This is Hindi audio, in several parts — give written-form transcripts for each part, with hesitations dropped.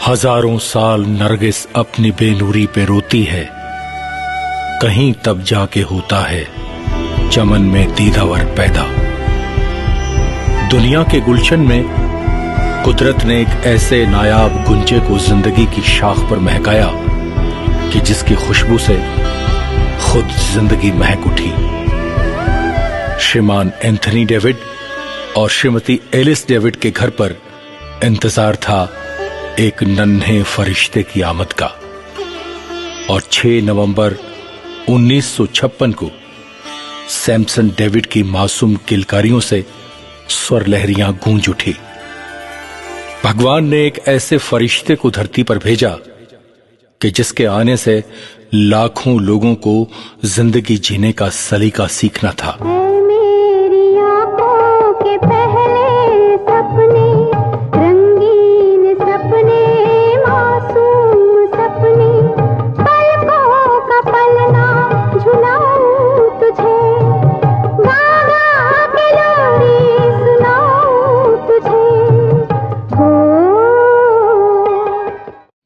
हजारों साल नरगिस अपनी बेनूरी पे रोती है, कहीं तब जाके होता है चमन में दीदावर पैदा। दुनिया के गुलशन में कुदरत ने एक ऐसे नायाब गुंजे को जिंदगी की शाख पर महकाया कि जिसकी खुशबू से खुद जिंदगी महक उठी। श्रीमान एंथनी डेविड और श्रीमती एलिस डेविड के घर पर इंतजार था एक नन्हे फरिश्ते की आमद का, और 6 नवंबर 1956 को सैमसन डेविड की मासूम किलकारियों से स्वर लहरियां गूंज उठी। भगवान ने एक ऐसे फरिश्ते को धरती पर भेजा कि जिसके आने से लाखों लोगों को जिंदगी जीने का सलीका सीखना था।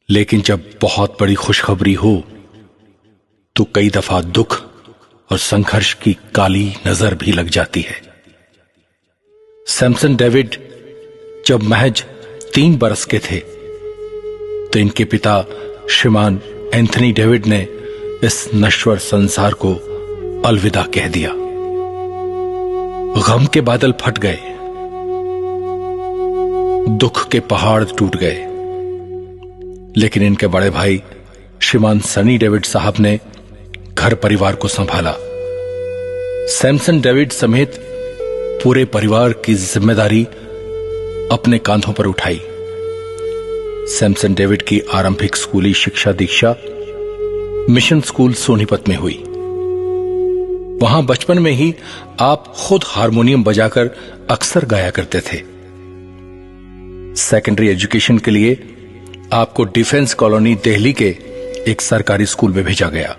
लेकिन जब बहुत बड़ी खुशखबरी हो तो कई दफा दुख और संघर्ष की काली नजर भी लग जाती है। सैमसन डेविड जब महज 3 बरस के थे तो इनके पिता श्रीमान एंथनी डेविड ने इस नश्वर संसार को अलविदा कह दिया। गम के बादल फट गए, दुख के पहाड़ टूट गए, लेकिन इनके बड़े भाई श्रीमान सनी डेविड साहब ने घर परिवार को संभाला। सैमसन डेविड समेत पूरे परिवार की जिम्मेदारी अपने कांधों पर उठाई। सैमसन डेविड की आरंभिक स्कूली शिक्षा दीक्षा मिशन स्कूल सोनीपत में हुई। वहां बचपन में ही आप खुद हारमोनियम बजाकर अक्सर गाया करते थे। सेकेंडरी एजुकेशन के लिए आपको डिफेंस कॉलोनी दिल्ली के एक सरकारी स्कूल में भेजा गया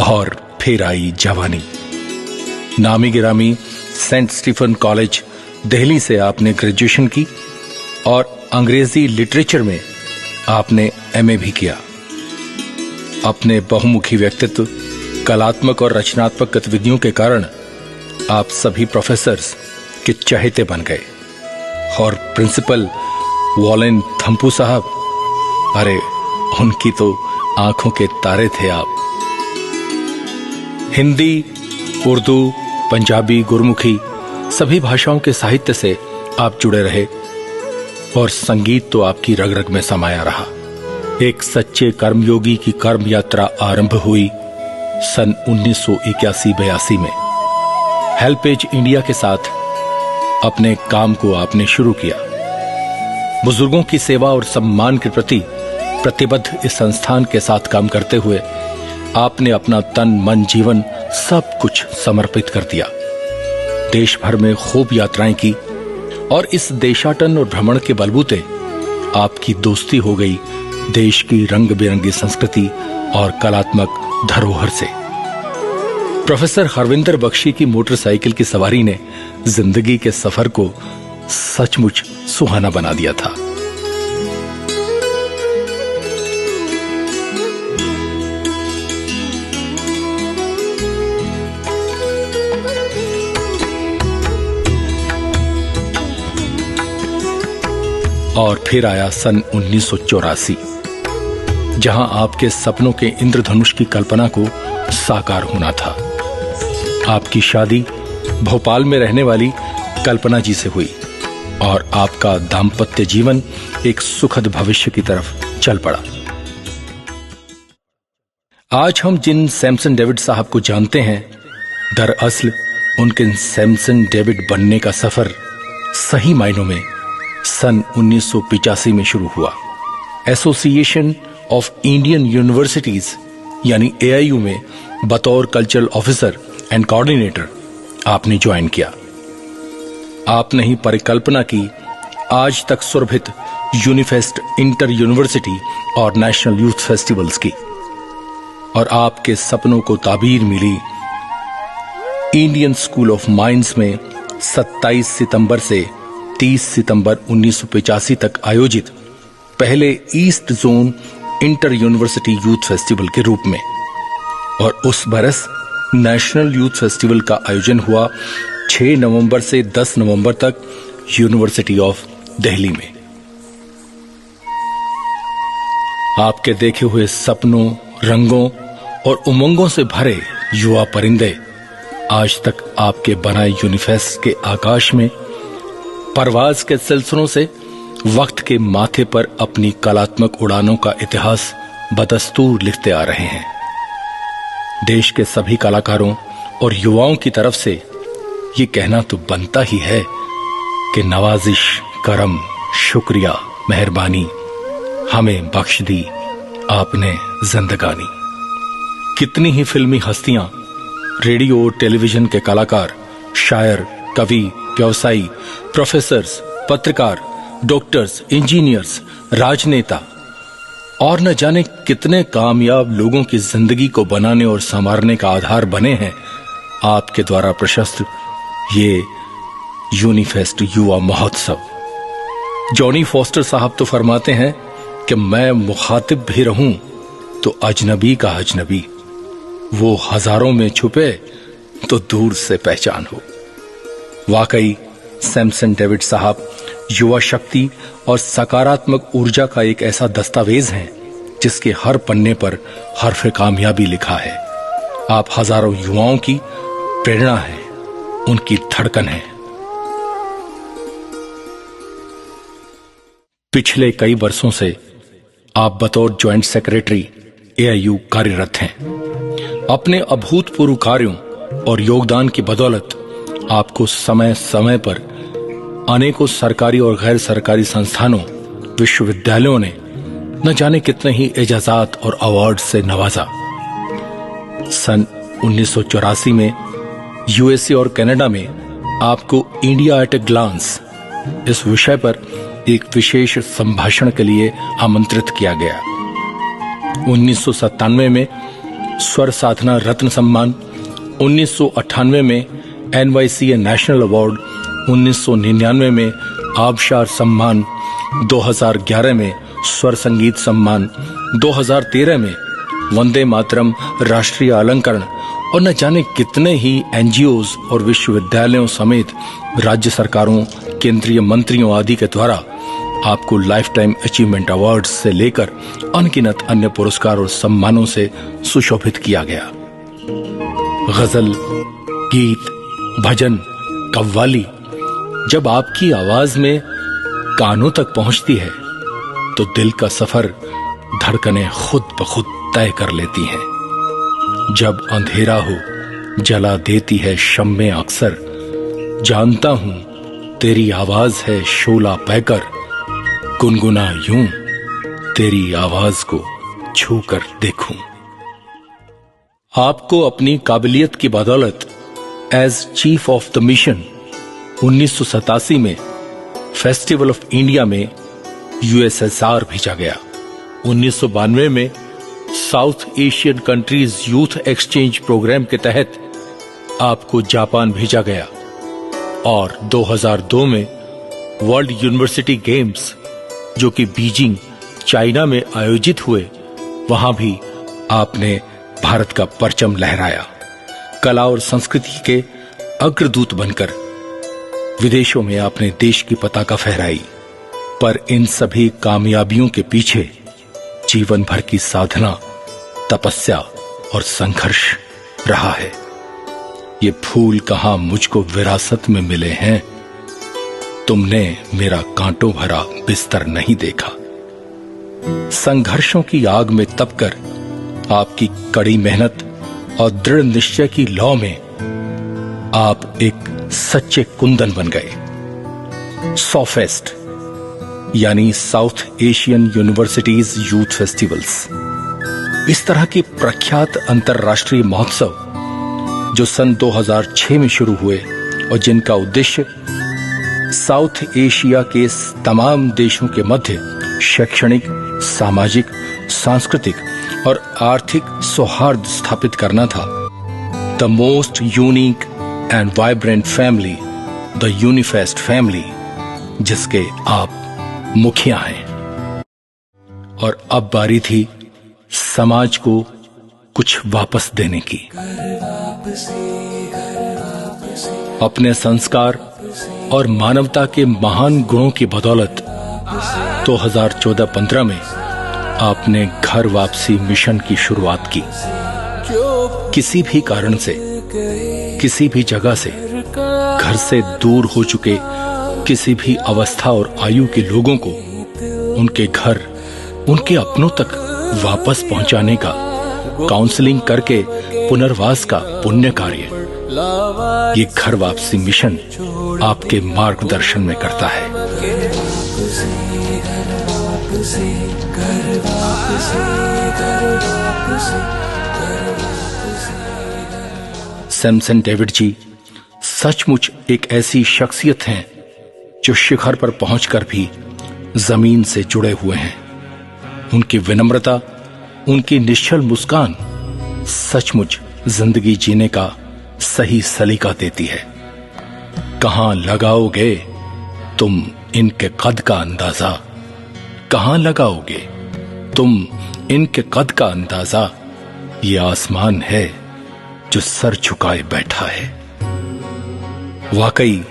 और फिर आई जवानी। नामी गिरामी सेंट स्टीफन कॉलेज दिल्ली से आपने ग्रेजुएशन की और अंग्रेजी लिटरेचर में आपने एमए भी किया। अपने बहुमुखी व्यक्तित्व, कलात्मक और रचनात्मक गतिविधियों के कारण आप सभी प्रोफेसर्स के चहेते बन गए और प्रिंसिपल वॉलेन थम्पू साहब, अरे उनकी तो आंखों के तारे थे आप। हिंदी, उर्दू, पंजाबी, गुरमुखी सभी भाषाओं के साहित्य से आप जुड़े रहे और संगीत तो आपकी रग रग में समाया रहा। एक सच्चे कर्मयोगी की कर्म यात्रा आरंभ हुई सन 1981-82 में। हेल्पेज इंडिया के साथ अपने काम को आपने शुरू किया। बुजुर्गों की सेवा और सम्मान के प्रति प्रतिबद्ध इस संस्थान के साथ काम करते हुए आपने अपना तन मन जीवन सब कुछ समर्पित कर दिया। देश भर में खूब यात्राएं की और इस देशाटन और भ्रमण के बलबूते आपकी दोस्ती हो गई देश की रंग बिरंगी संस्कृति और कलात्मक धरोहर से। प्रोफेसर हरविंदर बख्शी की मोटरसाइकिल की सवारी ने जिंदगी के सफर को सचमुच सुहाना बना दिया था। और फिर आया सन 1984, जहां आपके सपनों के इंद्रधनुष की कल्पना को साकार होना था। आपकी शादी भोपाल में रहने वाली कल्पना जी से हुई और आपका दाम्पत्य जीवन एक सुखद भविष्य की तरफ चल पड़ा। आज हम जिन सैमसन डेविड साहब को जानते हैं, दरअसल उनके सैमसन डेविड बनने का सफर सही मायनों में सन 1985 में शुरू हुआ। एसोसिएशन ऑफ इंडियन यूनिवर्सिटीज यानी AIU में बतौर कल्चरल ऑफिसर एंड कोऑर्डिनेटर आपने ज्वाइन किया। आपने ही परिकल्पना की आज तक सुरभित यूनिफेस्ट इंटर यूनिवर्सिटी और नेशनल यूथ फेस्टिवल्स की, और आपके सपनों को ताबीर मिली इंडियन स्कूल ऑफ माइंस में 27 सितंबर से 30 सितंबर 1985 तक आयोजित पहले east zone inter university youth festival के रूप में, और उस बरस नेशनल यूथ फेस्टिवल का आयोजन हुआ 6 नवंबर से 10 नवंबर तक यूनिवर्सिटी ऑफ दिल्ली में। आपके देखे हुए सपनों, रंगों और उमंगों से भरे युवा परिंदे आज तक आपके बनाए यूनिफेस्ट के आकाश में परवाज के सिलसिलों से वक्त के माथे पर अपनी कलात्मक उड़ानों का इतिहास बदस्तूर लिखते आ रहे हैं। देश के सभी कलाकारों और युवाओं की तरफ से ये कहना तो बनता ही है कि नवाजिश, करम, शुक्रिया, मेहरबानी हमें बख्श दी आपने जिंदगानी। कितनी ही फिल्मी हस्तियां, रेडियो, टेलीविजन के कलाकार, शायर, कवि, व्यवसायी, प्रोफेसर्स, पत्रकार, डॉक्टर्स, इंजीनियर्स, राजनेता और न जाने कितने कामयाब लोगों की जिंदगी को बनाने और संवारने का आधार बने हैं आपके द्वारा प्रशस्त ये यूनिफेस्ट युवा महोत्सव। जॉनी फॉस्टर साहब तो फरमाते हैं कि मैं मुखातिब भी रहूं तो अजनबी का अजनबी, वो हजारों में छुपे तो दूर से पहचान हो। वाकई सैमसन डेविड साहब युवा शक्ति और सकारात्मक ऊर्जा का एक ऐसा दस्तावेज है जिसके हर पन्ने पर हर्फ कामयाबी लिखा है। आप हजारों युवाओं की प्रेरणा है, उनकी धड़कन है। पिछले कई वर्षों से आप बतौर ज्वाइंट सेक्रेटरी एआईयू कार्यरत हैं। अपने अभूतपूर्व कार्यों और योगदान की बदौलत आपको समय समय पर अनेकों सरकारी और गैर सरकारी संस्थानों, विश्वविद्यालयों ने न जाने कितने ही एजाजात और अवार्ड से नवाजा। सन 1984 में यूएसए और कनाडा में आपको इंडिया एट ए ग्लांस इस विषय पर एक विशेष संभाषण के लिए आमंत्रित किया गया। 1997 में स्वर साधना रत्न सम्मान, 1998 में एनवाईसीए नेशनल अवार्ड, 1999 में आबशार सम्मान, 2011 में स्वर संगीत सम्मान, 2013 में वंदे मातरम राष्ट्रीय अलंकरण और न जाने कितने ही एनजीओज और विश्वविद्यालयों समेत राज्य सरकारों, केंद्रीय मंत्रियों आदि के द्वारा आपको लाइफ टाइम अचीवमेंट अवार्ड से लेकर अनगिनत अन्य पुरस्कार और सम्मानों से सुशोभित किया गया। गजल, गीत, भजन, कव्वाली जब आपकी आवाज में कानों तक पहुंचती है तो दिल का सफर धड़कनें खुद ब खुद तय कर लेती हैं। जब अंधेरा हो जला देती है शम्में अक्सर, जानता हूं तेरी आवाज है शोला पैकर, गुनगुना यूं तेरी आवाज को छूकर देखूं। आपको अपनी काबिलियत की बदौलत as chief of the mission 1987 में फेस्टिवल ऑफ इंडिया में यूएसएसआर भेजा गया। 1992 में south Asian countries youth exchange programme के तहत आपको जापान भेजा गया और 2002 में वर्ल्ड यूनिवर्सिटी गेम्स जो कि बीजिंग, चाइना में आयोजित हुए, वहां भी आपने भारत का परचम लहराया। कला और संस्कृति के अग्रदूत बनकर विदेशों में आपने देश की पताका फहराई। पर इन सभी कामयाबियों के पीछे जीवन भर की साधना, तपस्या और संघर्ष रहा है। ये फूल कहां मुझको विरासत में मिले हैं, तुमने मेरा कांटों भरा बिस्तर नहीं देखा। संघर्षों की आग में तपकर आपकी कड़ी मेहनत और दृढ़ निश्चय की लौ में आप एक सच्चे कुंदन बन गए। सॉफेस्ट यानी south Asian universities youth festivals, इस तरह के प्रख्यात अंतर्राष्ट्रीय महोत्सव जो सन 2006 में शुरू हुए और जिनका उद्देश्य साउथ एशिया के तमाम देशों के मध्य शैक्षणिक, सामाजिक, सांस्कृतिक और आर्थिक सौहार्द स्थापित करना था। The most unique and vibrant family, the Unifest family, जिसके आप मुखिया हैं। और अब बारी थी समाज को कुछ वापस देने की। अपने संस्कार और मानवता के महान गुणों की बदौलत 2014-15 में आपने घर वापसी मिशन की शुरुआत की। किसी भी कारण से, किसी भी जगह से, घर से दूर हो चुके किसी भी अवस्था और आयु के लोगों को उनके घर, उनके अपनों तक वापस पहुंचाने का, काउंसलिंग करके पुनर्वास का पुण्य कार्य ये घर वापसी मिशन आपके मार्गदर्शन में करता है। सैमसन डेविड जी सचमुच एक ऐसी शख्सियत हैं जो शिखर पर पहुंचकर भी जमीन से जुड़े हुए हैं। उनकी विनम्रता, उनकी निश्चल मुस्कान सचमुच जिंदगी जीने का सही सलीका देती है। कहां लगाओगे तुम इनके कद का अंदाजा, कहां लगाओगे तुम इनके कद का अंदाजा, ये आसमान है जो सर झुकाए बैठा है। वाकई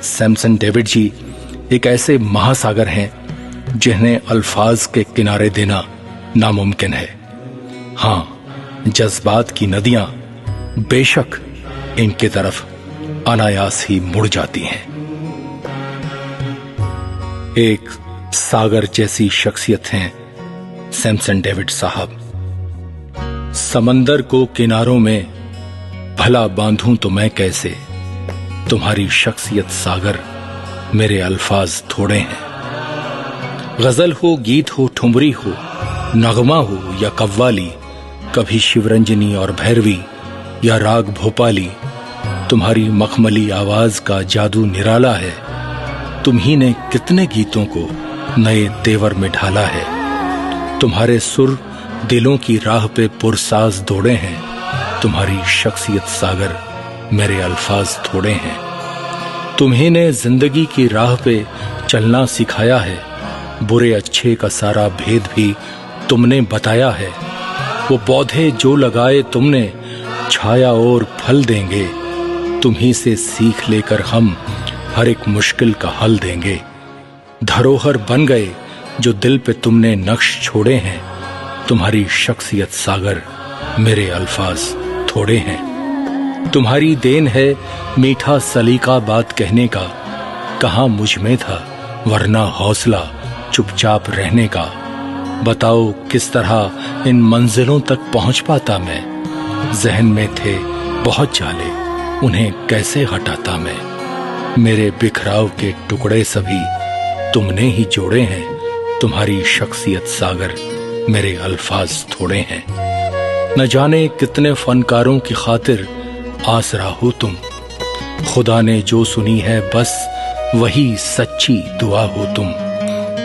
सैमसन डेविड जी एक ऐसे महासागर हैं जिन्हें अल्फाज के किनारे देना नामुमकिन है। हां, जज्बात की नदियां बेशक इनके तरफ अनायास ही मुड़ जाती हैं। एक सागर जैसी शख्सियत हैं सैमसन डेविड साहब। समंदर को किनारों में भला बांधूं तो मैं कैसे, तुम्हारी शख्सियत सागर, मेरे अल्फाज थोड़े हैं। गजल हो, गीत हो, ठुमरी हो, नगमा हो या कव्वाली, कभी शिवरंजनी और भैरवी या राग भोपाली, तुम्हारी मखमली आवाज का जादू निराला है। तुम ही ने कितने गीतों को नए तेवर में ढाला है। तुम्हारे सुर दिलों की राह पे पुरसाज दौड़े हैं। तुम्हारी शख्सियत सागर, मेरे अल्फाज थोड़े हैं। तुम्ही ने जिंदगी की राह पे चलना सिखाया है। बुरे अच्छे का सारा भेद भी तुमने बताया है। वो पौधे जो लगाए तुमने छाया और फल देंगे। तुम्ही से सीख लेकर हम हर एक मुश्किल का हल देंगे। धरोहर बन गए जो दिल पे तुमने नक्श छोड़े हैं। तुम्हारी शख्सियत सागर, मेरे अल्फाज थोड़े हैं। तुम्हारी देन है मीठा सलीका बात कहने का। कहाँ मुझ में था वरना हौसला चुपचाप रहने का। बताओ किस तरह इन मंजिलों तक पहुंच पाता मैं। जहन में थे बहुत जाले, उन्हें कैसे हटाता मैं। मेरे बिखराव के टुकड़े सभी तुमने ही जोड़े हैं। तुम्हारी शख्सियत सागर, मेरे अल्फाज थोड़े हैं। न जाने कितने फनकारों की खातिर आसरा हो तुम। खुदा ने जो सुनी है बस वही सच्ची दुआ हो तुम।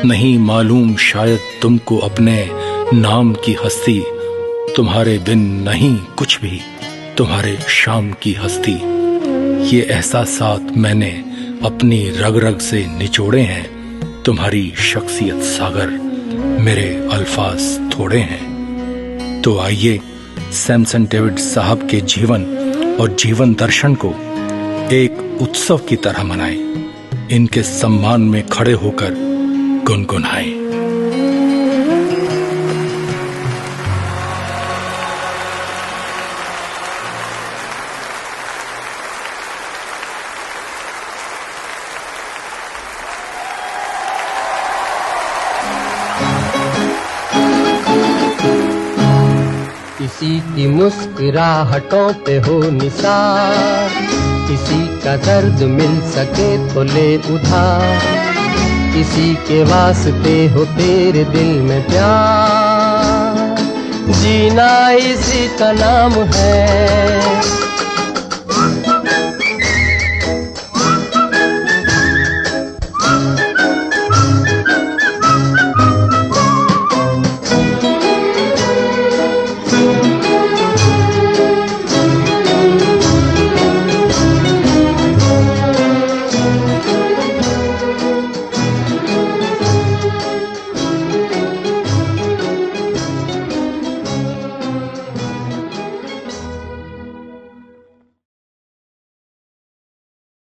नहीं मालूम शायद तुमको अपने नाम की हस्ती। तुम्हारे बिन नहीं कुछ भी तुम्हारे शाम की हस्ती। ये एहसासात मैंने अपनी रग रग से निचोड़े हैं। तुम्हारी शख्सियत सागर, मेरे अल्फाज थोड़े हैं। तो आइए सैमसन डेविड साहब के जीवन और जीवन दर्शन को एक उत्सव की तरह मनाएं। इनके सम्मान में खड़े होकर गुनगुनाएं। किसी की मुस्कुराहटों पे हो निसार, किसी का दर्द मिल सके तो ले उधार। किसी के वास्ते हो तेरे दिल में प्यार, जीना इसी का नाम है।